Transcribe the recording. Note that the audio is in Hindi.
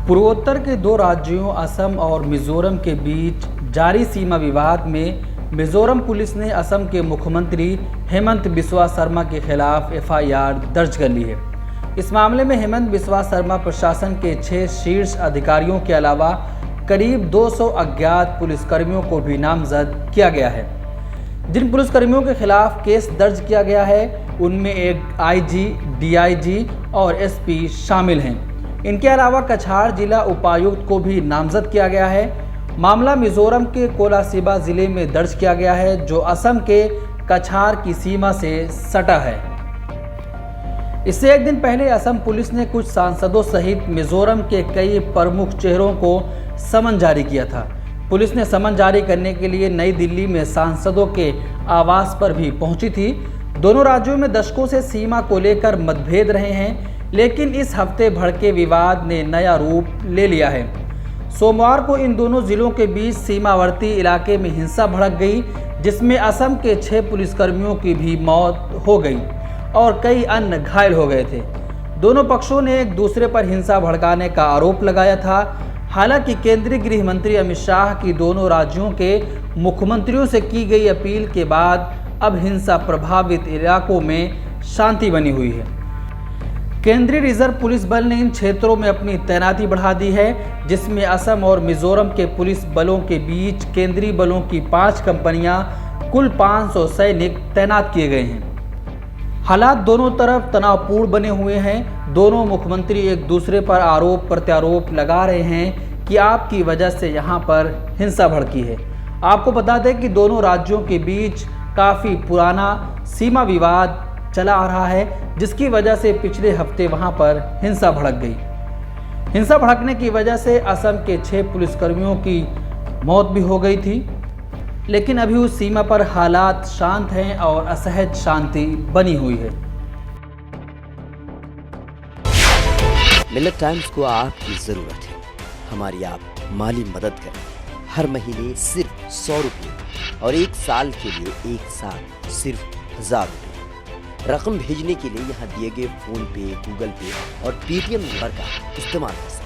पूर्वोत्तर के दो राज्यों असम और मिजोरम के बीच जारी सीमा विवाद में मिजोरम पुलिस ने असम के मुख्यमंत्री हेमंत बिस्वा शर्मा के खिलाफ एफआईआर दर्ज कर ली है। इस मामले में हेमंत बिस्वा शर्मा प्रशासन के 6 शीर्ष अधिकारियों के अलावा करीब 200 अज्ञात पुलिसकर्मियों को भी नामजद किया गया है। जिन पुलिसकर्मियों के खिलाफ केस दर्ज किया गया है उनमें एक आईजी, डीआईजी और एसपी शामिल हैं। इनके अलावा कछार जिला उपायुक्त को भी नामजद किया गया है। मामला मिजोरम के कोलासिबा जिले में दर्ज किया गया है, जो असम के कछार की सीमा से सटा है। इससे एक दिन पहले असम पुलिस ने कुछ सांसदों सहित मिजोरम के कई प्रमुख चेहरों को समन जारी किया था। पुलिस ने समन जारी करने के लिए नई दिल्ली में सांसदों के आवास पर भी पहुंची थी। दोनों राज्यों में दशकों से सीमा को लेकर मतभेद रहे हैं, लेकिन इस हफ्ते भड़के विवाद ने नया रूप ले लिया है। सोमवार को इन दोनों जिलों के बीच सीमावर्ती इलाके में हिंसा भड़क गई, जिसमें असम के 6 पुलिसकर्मियों की भी मौत हो गई और कई अन्य घायल हो गए थे। दोनों पक्षों ने एक दूसरे पर हिंसा भड़काने का आरोप लगाया था। हालांकि केंद्रीय गृह मंत्री अमित शाह की दोनों राज्यों के मुख्यमंत्रियों से की गई अपील के बाद अब हिंसा प्रभावित इलाकों में शांति बनी हुई है। केंद्रीय रिजर्व पुलिस बल ने इन क्षेत्रों में अपनी तैनाती बढ़ा दी है, जिसमें असम और मिजोरम के पुलिस बलों के बीच केंद्रीय बलों की 5 कंपनियां, कुल 500 सैनिक तैनात किए गए हैं। हालात दोनों तरफ तनावपूर्ण बने हुए हैं। दोनों मुख्यमंत्री एक दूसरे पर आरोप प्रत्यारोप लगा रहे हैं कि आपकी वजह से यहाँ पर हिंसा भड़की है। आपको बता दें कि दोनों राज्यों के बीच काफ़ी पुराना सीमा विवाद चला आ रहा है, जिसकी वजह से पिछले हफ्ते वहां पर हिंसा भड़क गई। हिंसा भड़कने की वजह से असम के 6 पुलिसकर्मियों की मौत भी हो गई थी, लेकिन अभी उस सीमा पर हालात शांत हैं और असहज शांति बनी हुई है। मिलेट टाइम्स को आपकी जरूरत है, हमारी आप माली मदद करें। हर महीने सिर्फ 100 रुपये और 1 साल के लिए एक साथ सिर्फ 1000 रुपये। रकम भेजने के लिए यहाँ दिए गए फोन पे, गूगल पे और पेटीएम नंबर का इस्तेमाल कर सकते हैं।